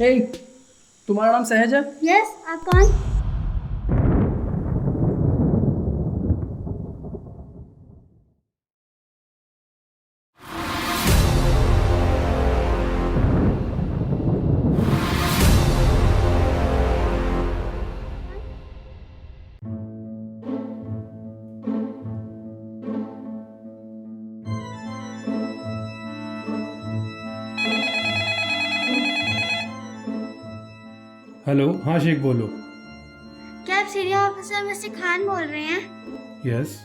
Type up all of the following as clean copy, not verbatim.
हे, तुम्हारा नाम सहज है? यस, आप कौन? हेलो, हाँ शेख बोलो। क्या आप सीनियर ऑफिसर मिस्टर खान बोल रहे हैं? यस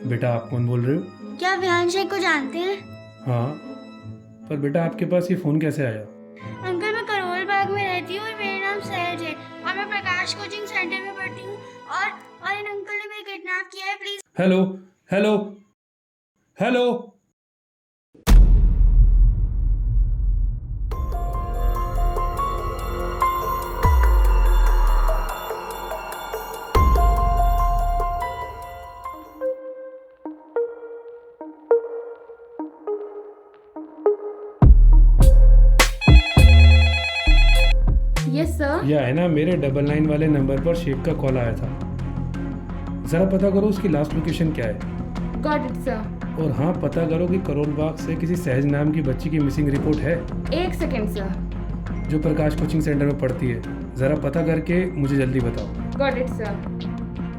बेटा, आप कौन बोल रहे हो? क्या आप विहान शेख को जानते हैं? हाँ, पर बेटा आपके पास ये फ़ोन कैसे आया? अंकल, मैं करोल बाग में रहती हूँ और मेरा नाम सहज है और मैं प्रकाश कोचिंग सेंटर में पढ़ती हूँ और इन अंकल ने मेरे किडनैप किया है। Please. Hello hello hello. Yes sir. यह है ना, मेरे 99 वाले नंबर पर शेख का कॉल आया था। ज़रा पता करो उसकी लास्ट लोकेशन क्या है। Got it sir. और हाँ, पता करो कि करोल बाग से किसी सहज नाम की बच्ची की मिसिंग रिपोर्ट है एक सेकेंड सर। जो प्रकाश कोचिंग सेंटर में पढ़ती है। ज़रा पता करके मुझे जल्दी बताओ। Got it sir.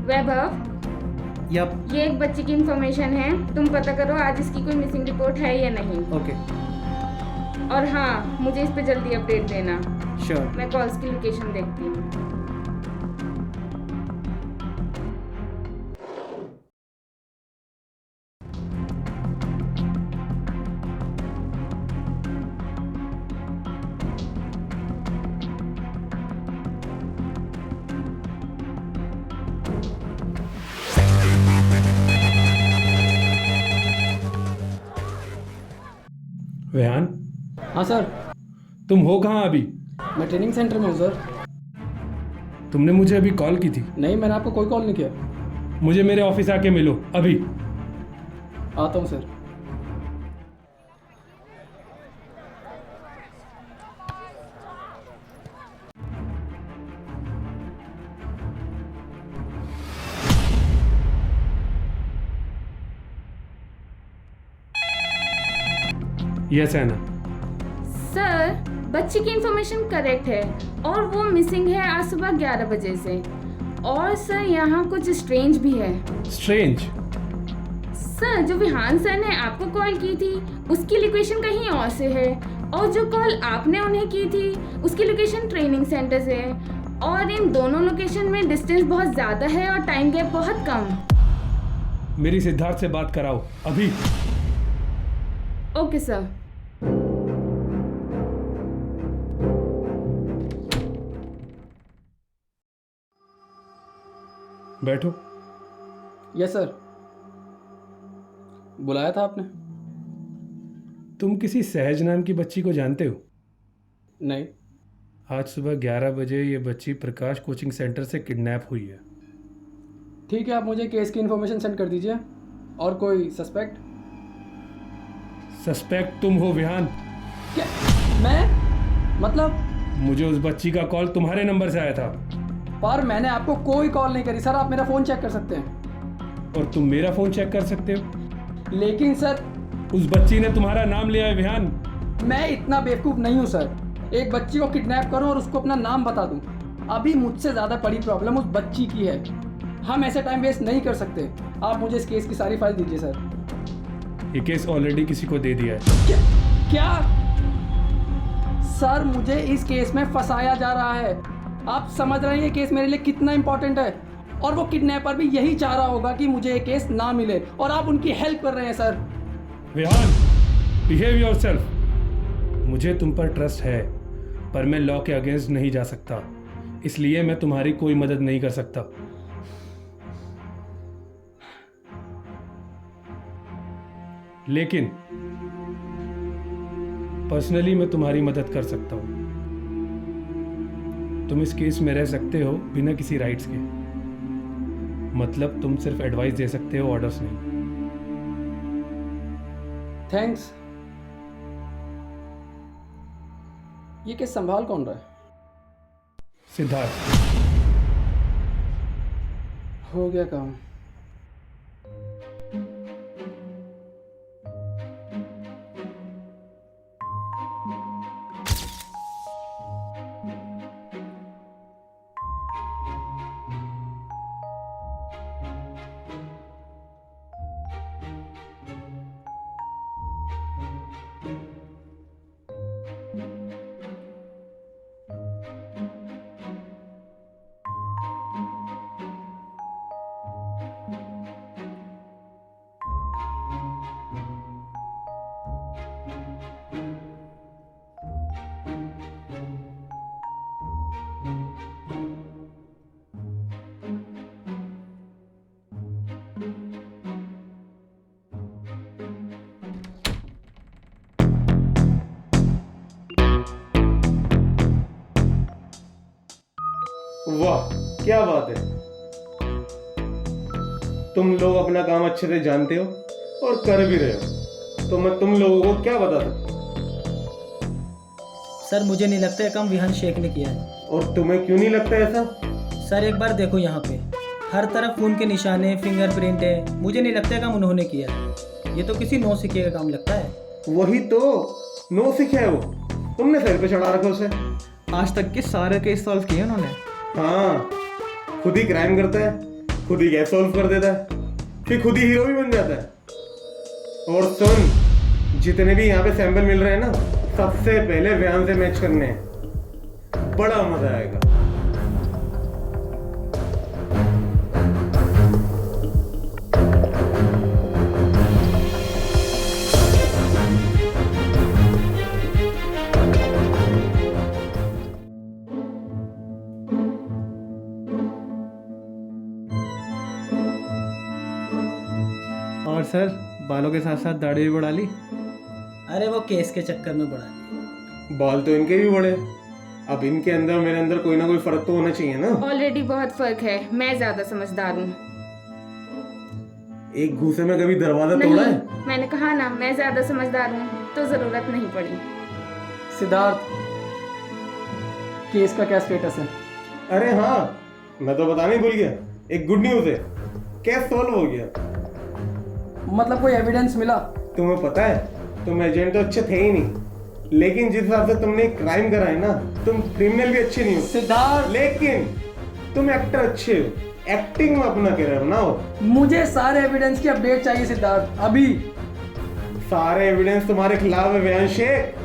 Vaibhav, yep. ये एक बच्ची की इंफॉर्मेशन है, तुम पता करो आज इसकी कोई मिसिंग रिपोर्ट है या नहीं। ओके, और हाँ, मुझे इस पे जल्दी अपडेट देना। श्योर। मैं कॉल्स की लोकेशन देखती हूँ। रेहान, हाँ सर, तुम हो कहाँ अभी? मैं ट्रेनिंग सेंटर में हूँ सर। तुमने मुझे अभी कॉल की थी। नहीं, मैंने आपको कोई कॉल नहीं किया। मुझे मेरे ऑफिस आके मिलो अभी। आता हूँ सर। यस है ना? सर, बच्ची की इंफॉर्मेशन करेक्ट है और वो मिसिंग है आज सुबह 11 बजे से। और सर यहाँ कुछ स्ट्रेंज भी है। स्ट्रेंज? सर, जो विहान सर ने आपको कॉल की थी उसकी लोकेशन कहीं और से है और जो कॉल आपने उन्हें की थी उसकी लोकेशन ट्रेनिंग सेंटर से है और इन दोनों लोकेशन में डिस्टेंस बहुत ज़्यादा है और टाइम गैप बहुत कम। मेरी सिद्धार्थ से बात कराओ अभी। Okay sir. बैठो। यस सर, बुलाया था आपने? तुम किसी सहज नाम की बच्ची को जानते हो? नहीं। आज सुबह 11 बजे ये बच्ची प्रकाश कोचिंग सेंटर से किडनैप हुई है। ठीक है, आप मुझे केस की इन्फॉर्मेशन सेंड कर दीजिए। और कोई सस्पेक्ट? सस्पेक्ट तुम हो विहान। क्या? मैं? मतलब? मुझे उस बच्ची का कॉल तुम्हारे नंबर से आया था। पर मैंने आपको कोई कॉल नहीं करी सर। आप मेरा फ़ोन चेक कर सकते हैं। और तुम मेरा फ़ोन चेक कर सकते हो। लेकिन सर, उस बच्ची ने तुम्हारा नाम लिया है विहान। मैं इतना बेवकूफ़ नहीं हूँ सर, एक बच्ची को किडनैप करूँ और उसको अपना नाम बता दूँ। अभी मुझसे ज़्यादा बड़ी प्रॉब्लम उस बच्ची की है। हम ऐसे टाइम वेस्ट नहीं कर सकते। आप मुझे इस केस की सारी फाइल दीजिए सर। ये केस ऑलरेडी किसी को दे दिया है। क्या? सर, मुझे इस केस में फंसाया जा रहा है। आप समझ रहे हैं ये केस मेरे लिए कितना इंपॉर्टेंट है? और वो किडनैपर भी यही चाह रहा होगा कि मुझे ये केस ना मिले और आप उनकी हेल्प कर रहे हैं सर। Vihaan, behave yourself. मुझे तुम पर ट्रस्ट है पर मैं लॉ के अगेंस्ट नहीं जा सकता, इसलिए मैं तुम्हारी कोई मदद नहीं कर सकता। लेकिन पर्सनली मैं तुम्हारी मदद कर सकता हूं। तुम इस केस में रह सकते हो बिना किसी राइट्स के। मतलब तुम सिर्फ एडवाइस दे सकते हो, ऑर्डर्स नहीं। थैंक्स। ये केस संभाल कौन रहा है? सिद्धार्थ। हो गया काम। वाह, क्या बात है। तुम लोग अपना काम अच्छे से जानते हो और कर भी रहे हो, तो मैं तुम लोगों को क्या बता सकता हूँ। सर मुझे नहीं लगता ये काम विहान शेख ने किया है। और तुम्हें क्यों नहीं लगता ऐसा? सर एक बार देखो यहाँ पे हर तरफ खून के निशाने, फिंगरप्रिंट है। मुझे नहीं लगता ये काम उन्होंने किया है। ये तो किसी नौ सिक्के का काम लगता है। वही तो, नो सिख है वो। तुमने सिर पे चढ़ा रखा उसे। आज तक के सारे केस सॉल्व किए उन्होंने। हाँ, खुद ही क्राइम करता है, खुद ही केस सॉल्व कर देता है, फिर खुद ही हीरो भी बन जाता है। और सुन, जितने भी यहाँ पे सैंपल मिल रहे हैं ना, सबसे पहले व्यायाम से मैच करने हैं। बड़ा मजा आएगा। और सर बालों के साथ साथ दाढ़ी भी बढ़ा ली। अरे वो केस के चक्कर में बढ़ा लिया। बाल तो इनके भी बड़े। अब इनके अंदर मेरे अंदर कोई ना कोई फर्क तो होना चाहिए ना। ऑलरेडी बहुत फर्क है। मैं ज्यादा समझदार हूँ। एक घूसे में कभी दरवाजा तोड़ा है? नहीं, मैंने कहा ना मैं ज्यादा समझदार हूँ, तो जरूरत नहीं पड़ी। सिद्धार्थ, केस का क्या स्टेटस है? अरे हाँ, मैं तो बताना ही भूल गया। एक गुड न्यूज है, केस सॉल्व हो गया। मतलब कोई एविडेंस मिला? तुम्हें पता है, तुम एजेंट तो अच्छे थे ही नहीं, लेकिन जिस हिसाब से तुमने क्राइम करा है ना, तुम क्रिमिनल भी अच्छे नहीं हो। सिद्धार्थ, लेकिन तुम एक्टर अच्छे हो। एक्टिंग में अपना करियर बनाओ। मुझे सारे एविडेंस की अपडेट चाहिए सिद्धार्थ, अभी। सारे एविडेंस तुम्हारे खिलाफ है व्यान शेख।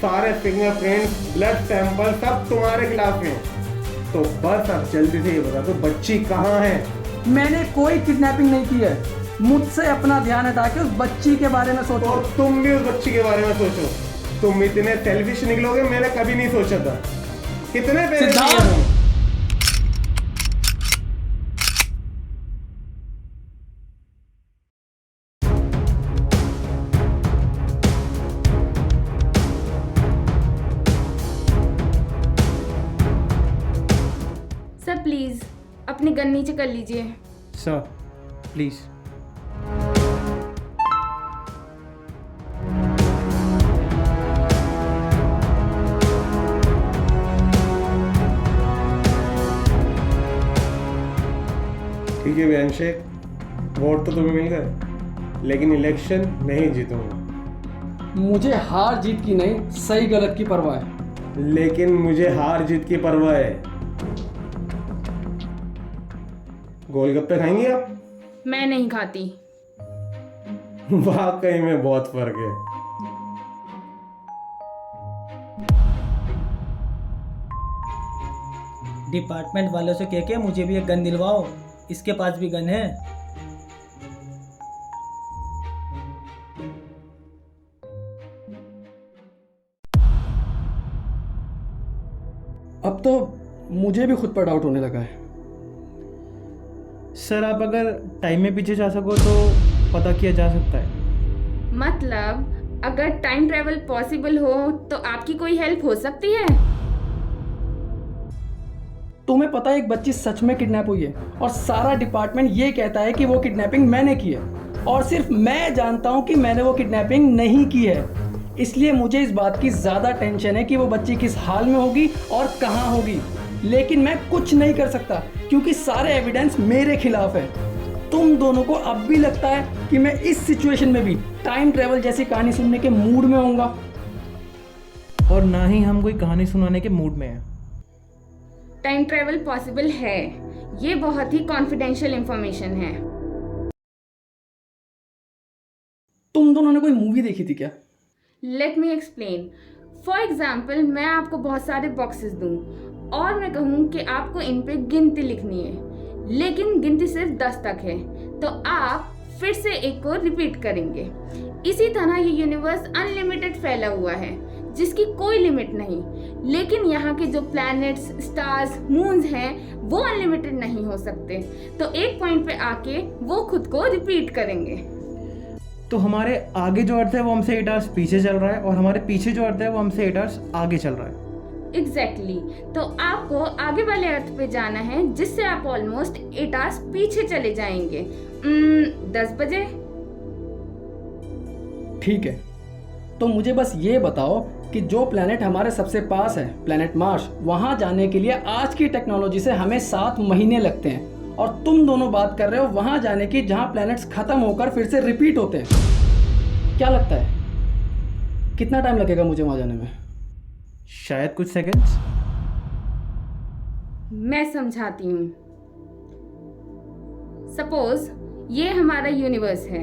सारे फिंगरप्रिंट्स, ब्लड सैंपल सब तुम्हारे खिलाफ हैं। तो बस अब जल्दी से ये बता दो, बच्ची कहाँ है? मैंने कोई किडनैपिंग नहीं की है। मुझसे अपना ध्यान हटा के उस बच्ची के बारे में सोचो। और तुम भी उस बच्ची के बारे में सोचो। तुम इतने सेल्फिश निकलोगे, मैंने कभी नहीं सोचा था। कितने पैसे दिए हो? सर प्लीज अपनी गन नीचे कर लीजिए। Sir please. ठीक है व्यान शेख, वोट तो तुम्हें मिल गए, लेकिन इलेक्शन नहीं जीतूंगा। मुझे हार जीत की नहीं, सही गलत की परवाह है। लेकिन मुझे हार जीत की परवाह है। गोलगप्पे खाएंगे आप? मैं नहीं खाती। वाकई में बहुत फर्क है। डिपार्टमेंट वालों से कह के मुझे भी एक गन दिलवाओ। इसके पास भी गन है। अब तो मुझे भी खुद पर डाउट होने लगा है। सर आप अगर टाइम में पीछे जा सको तो पता किया जा सकता है। मतलब अगर टाइम ट्रेवल पॉसिबल हो तो आपकी कोई हेल्प हो सकती है? तुम्हें पता है एक बच्ची सच में किडनैप हुई है और सारा डिपार्टमेंट ये कहता है कि वो किडनैपिंग मैंने की है, और सिर्फ मैं जानता हूँ कि मैंने वो किडनैपिंग नहीं की है। इसलिए मुझे इस बात की ज़्यादा टेंशन है कि वो बच्ची किस हाल में होगी और कहाँ होगी। लेकिन मैं कुछ नहीं कर सकता क्योंकि सारे एविडेंस मेरे खिलाफ है। तुम दोनों को अब भी लगता है कि मैं इस सिचुएशन में भी टाइम ट्रेवल जैसी कहानी सुनने के मूड में होऊंगा? और ना ही हम कोई कहानी सुनाने के मूड में हैं। टाइम ट्रेवल पॉसिबल है, ये बहुत ही कॉन्फिडेंशियल इंफॉर्मेशन है। तुम दोनों ने कोई मूवी देखी थी क्या? Let me explain. For example, मैं आपको बहुत सारे बॉक्सेस दूं और मैं कहूँ कि आपको इन पे गिनती लिखनी है, लेकिन गिनती सिर्फ 10 तक है, तो आप फिर से एक को रिपीट करेंगे। इसी तरह ये यूनिवर्स अनलिमिटेड फैला हुआ है जिसकी कोई लिमिट नहीं, लेकिन यहाँ के जो प्लैनेट्स, स्टार्स, मून्स हैं वो अनलिमिटेड नहीं हो सकते। तो एक पॉइंट पे आके वो खुद को रिपीट करेंगे। तो हमारे आगे जो अर्थ है वो हमसे 8 आवर्स पीछे चल रहा है और हमारे पीछे जो अर्थ है वो हमसे 8 आवर्स आगे चल रहा है। एग्जैक्टली तो आपको आगे वाले अर्थ पे जाना है जिससे आप ऑलमोस्ट 8 आवर्स पीछे चले जाएंगे। 10 बजे। ठीक है, तो मुझे बस ये बताओ कि जो प्लेनेट हमारे सबसे पास है, प्लेनेट मार्स, वहाँ जाने के लिए आज की टेक्नोलॉजी से हमें 7 महीने लगते हैं, और तुम दोनों बात कर रहे हो वहाँ जाने की जहाँ प्लैनेट्स खत्म होकर फिर से रिपीट होते हैं। क्या लगता है कितना टाइम लगेगा मुझे वहाँ जाने में? शायद कुछ सेकंड्स। मैं समझाती हूँ। सपोज ये हमारा यूनिवर्स है,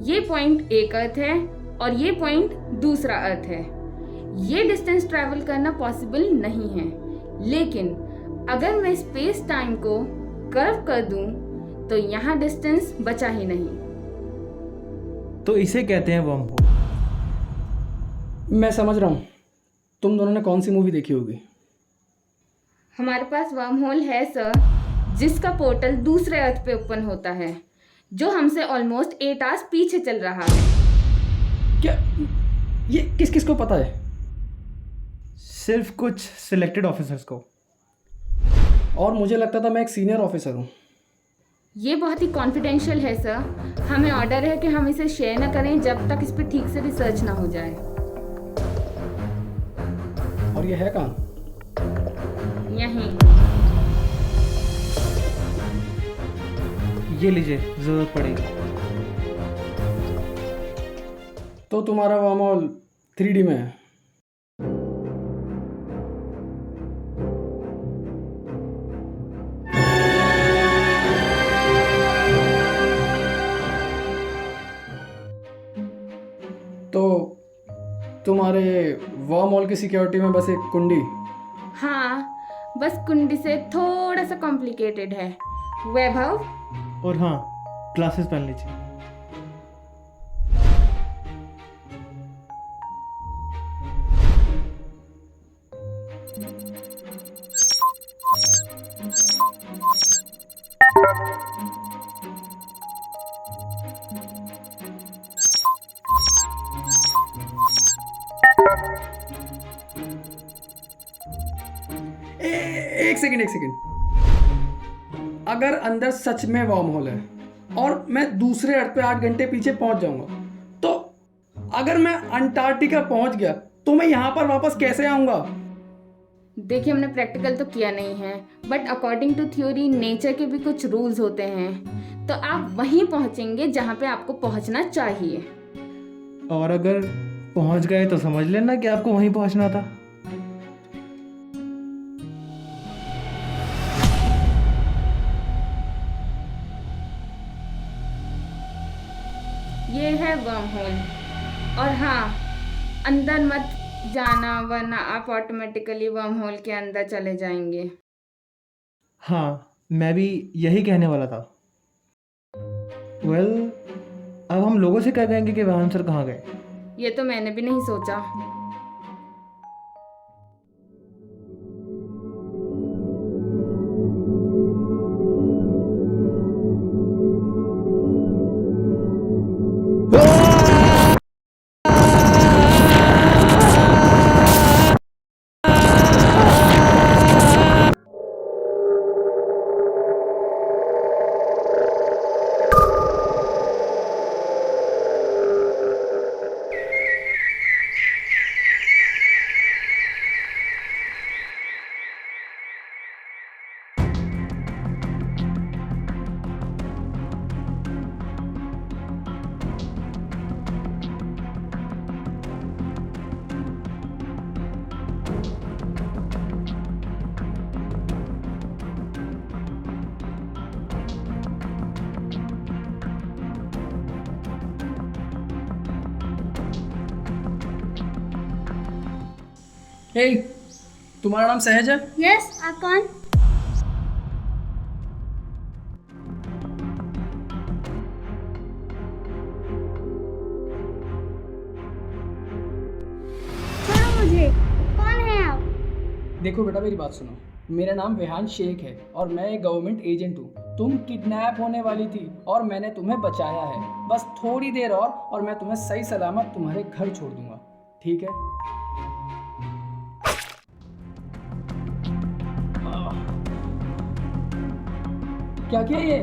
ये पॉइंट एक अर्थ है और ये पॉइंट दूसरा अर्थ है। ये डिस्टेंस ट्रैवल करना पॉसिबल नहीं है, लेकिन अगर मैं स्पेस टाइम को कर्व कर दूं तो यहाँ डिस्टेंस बचा ही नहीं। तो इसे कहते हैं वर्म होल। मैं समझ रहा हूँ। तुम दोनों ने कौन सी मूवी देखी होगी? हमारे पास वर्म होल है सर, जिसका पोर्टल दूसरे अर्थ पे ओपन होता है जो हमसे ऑलमोस्ट 8 आवर्स पीछे चल रहा है। क्या ये किस किस को पता है? सिर्फ कुछ सिलेक्टेड ऑफिसर्स को। और मुझे लगता था मैं एक सीनियर ऑफिसर हूँ। ये बहुत ही कॉन्फिडेंशियल है सर, हमें ऑर्डर है कि हम इसे शेयर न करें जब तक इस पर ठीक से रिसर्च ना हो जाए। और ये है कहाँ? यहीं। ये लीजिए, जरूरत पड़ेगी। तो तुम्हारा वर्म होल 3D में है। तो तुम्हारे वर्म होल की सिक्योरिटी में बस एक कुंडी? हाँ, बस कुंडी से थोड़ा सा कॉम्प्लिकेटेड है। वैभव। और हाँ, ग्लासेस पहन लीजिए। एक सेकंड। अगर अंदर सच में वर्म होल है और मैं दूसरे अर्थ पे 8 घंटे पीछे पहुंच जाऊंगा, तो अगर मैं अंटार्कटिका पहुंच गया तो मैं यहाँ पर वापस कैसे आऊंगा? देखिए, हमने प्रैक्टिकल तो किया नहीं है, but according to theory nature के भी कुछ रूल्स होते हैं, तो आप वहीं पहुंचेंगे जहां पे आपको पहुंचना चाहिए। और अगर पहुंच गए तो समझ लेना कि आपको वहीं पहुंचना था। ये है वर्म होल। और हाँ, अंदर मत जाना वरना आप ऑटोमेटिकली वर्म होल के अंदर चले जाएंगे। हाँ, मैं भी यही कहने वाला था। अब हम लोगों से क्या कहेंगे कि वाहन सर कहाँ गए? ये तो मैंने भी नहीं सोचा। हे, तुम्हारा नाम सहज है? यस, आप कौन? छोड़ो मुझे, कौन है आप? देखो बेटा, मेरी बात सुनो। मेरा नाम विहान शेख है और मैं एक गवर्नमेंट एजेंट हूँ। तुम किडनैप होने वाली थी और मैंने तुम्हें बचाया है। बस थोड़ी देर और मैं तुम्हें सही सलामत तुम्हारे घर छोड़ दूंगा, ठीक है? क्या किया ये?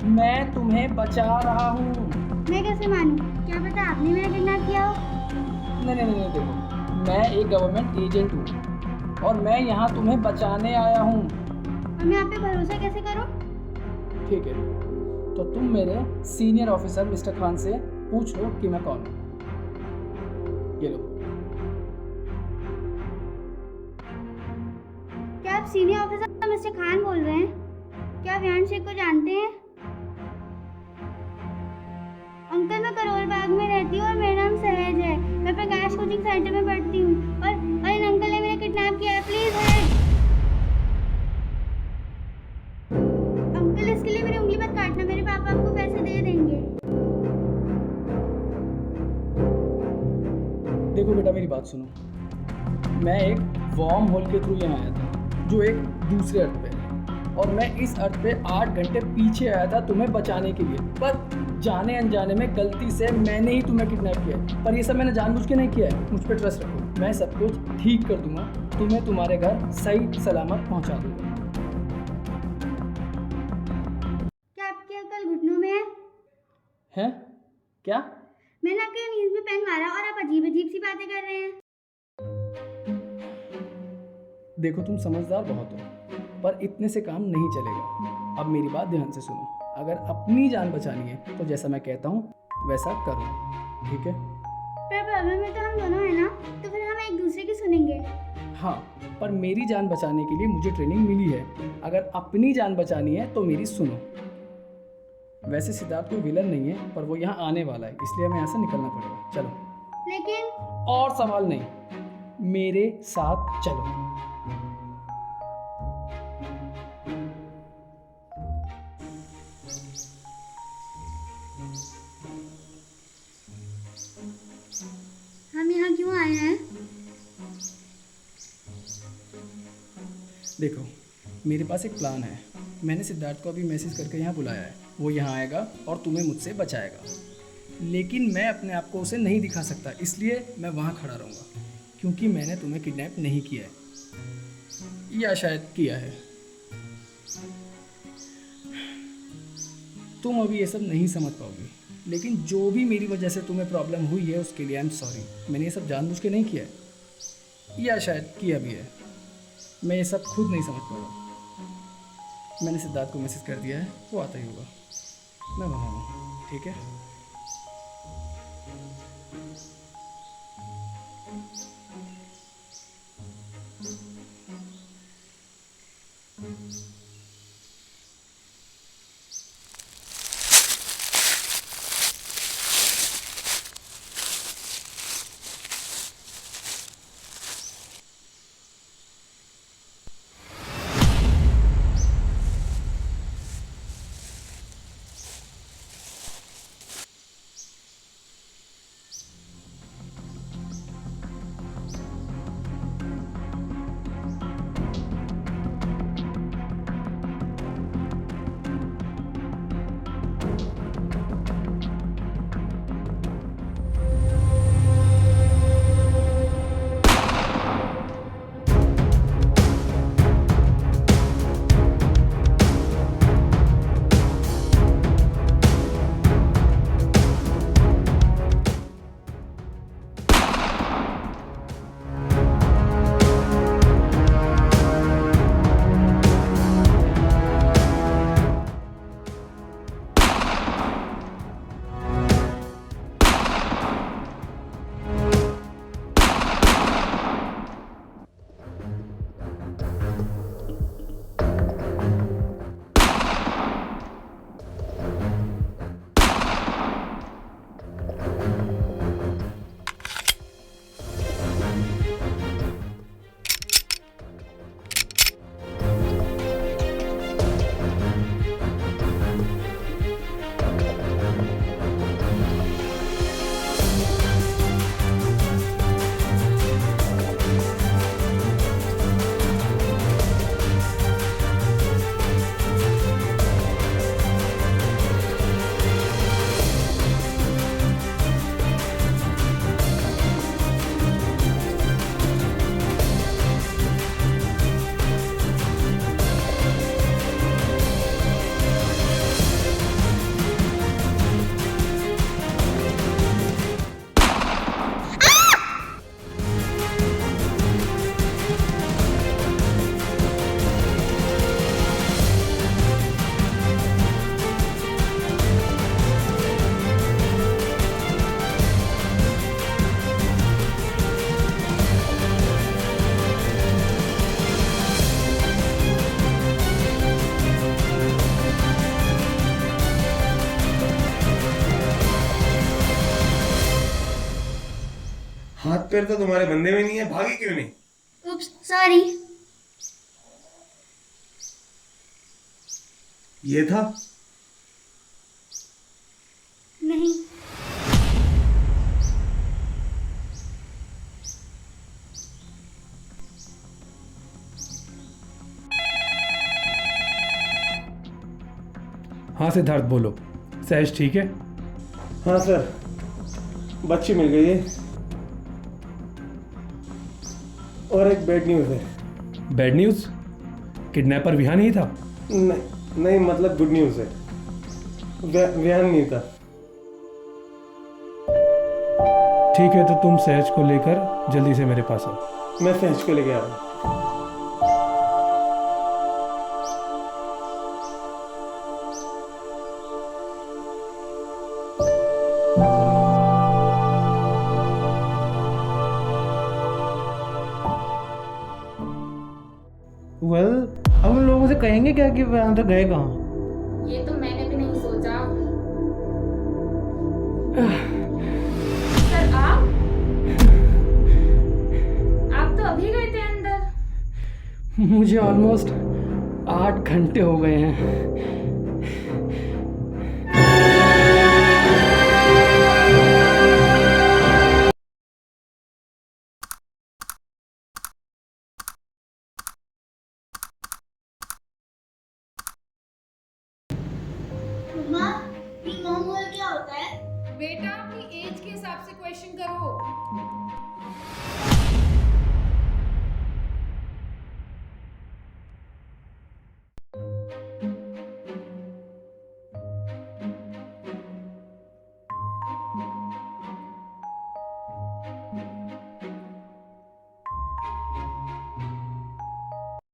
मैं तुम्हें बचा रहा हूँ। मैं कैसे मानूं? क्या पता आपने मेरा किडनैप किया हो? नहीं, देखो, मैं एक गवर्नमेंट एजेंट हूँ और मैं यहाँ तुम्हें बचाने आया हूँ। और मैं आप पे भरोसा कैसे करूं? ठीक है, तो तुम मेरे सीनियर ऑफिसर मिस्टर खान से पूछ लो कि मैं कौन हूँ। ये लो। क्या आप सीनियर ऑफिसर मिस्टर खान बोल रहे हैं? क्या आप विहान शेख को जानते हैं? अंकल, मैं करोल बाग में रहती हूँ और मेरा नाम सहज है। मैं प्रकाश कोचिंग सेंटर में पढ़ती हूँ और इन अंकल ने मेरा किडनैप किया है। Please help. अंकल, इसके लिए मेरी उंगली मत काटना। मेरे पापा आपको पैसे दे देंगे। देखो बेटा, मेरी बात सुनो। मैं एक वॉर्म होल के थ्रू यहाँ आया था जो एक दूसरे अर्थ पे है और मैं इस अर्थ पे 8 घंटे पीछे आया था तुम्हें बचाने के लिए, पर जाने अनजाने में गलती से मैंने ही तुम्हें किडनैप किया है। पर ये सब मैंने जानबूझ के नहीं किया है। मुझ पे ट्रस्ट रखो, मैं सब कुछ ठीक कर दूंगा। तुम्हें तुम्हारे घर सही सलामत पहुंचा दूंगा। क्या आपके अंकल घुटनों में है? हैं? क्या? मैंने आपके नीज में पेन मारा और आप अजीब अजीब सी बातें कर रहे हैं। देखो, तुम समझदार बहुत हो, पर इतने से काम नहीं चलेगा। अब मेरी बात ध्यान से सुनो। अगर अपनी जान बचानी है तो जैसा मैं कहता हूँ वैसा करो, ठीक है? पर प्रॉब्लम में तो हम दोनों हैं ना, तो फिर हम एक दूसरे की सुनेंगे। हाँ, पर मेरी जान बचाने के लिए मुझे ट्रेनिंग मिली है। अगर अपनी जान बचानी है तो मेरी सुनो। वैसे सिद्धार्थ कोई विलन नहीं है, पर वो यहाँ आने वाला है, इसलिए हमें यहाँ से निकलना पड़ेगा। चलो। लेकिन और सवाल नहीं, मेरे साथ चलो। हम यहाँ क्यों आए हैं? देखो, मेरे पास एक प्लान है। मैंने सिद्धार्थ को अभी मैसेज करके यहाँ बुलाया है। वो यहाँ आएगा और तुम्हें मुझसे बचाएगा, लेकिन मैं अपने आप को उसे नहीं दिखा सकता, इसलिए मैं वहाँ खड़ा रहूँगा, क्योंकि मैंने तुम्हें किडनैप नहीं किया है, या शायद किया है। तुम अभी ये सब नहीं समझ पाओगी, लेकिन जो भी मेरी वजह से तुम्हें प्रॉब्लम हुई है उसके लिए आई एम सॉरी। मैंने ये सब जानबूझ के नहीं किया है, या शायद किया भी है। मैं ये सब खुद नहीं समझ पा रहा। मैंने सिद्धार्थ को मैसेज कर दिया है, वो आता ही होगा। मैं वहाँ हूँ, ठीक है? फिर तो तुम्हारे बंदे में नहीं है, भागी क्यों नहीं? Oops, sorry. ये था? नहीं. हाँ सिद्धार्थ बोलो। सहज ठीक है? हाँ सर, बच्ची मिल गई है और एक बैड न्यूज़ है। Bad news? किडनैपर विहान ही था? नहीं मतलब गुड न्यूज़ है। विहान नहीं था। ठीक है, तो तुम सहज को लेकर जल्दी से मेरे पास आओ। मैं सहज को लेके आ रहा हूँ। वेल अब हम लोगों से कहेंगे क्या कि वहाँ तक गए कहाँ? ये तो मैंने भी नहीं सोचा। सर आप तो अभी गए थे अंदर। मुझे ऑलमोस्ट 8 घंटे हो गए हैं। मम्मा, ये मोमोल क्या होता है? बेटा अपनी एज के हिसाब से क्वेश्चन करो।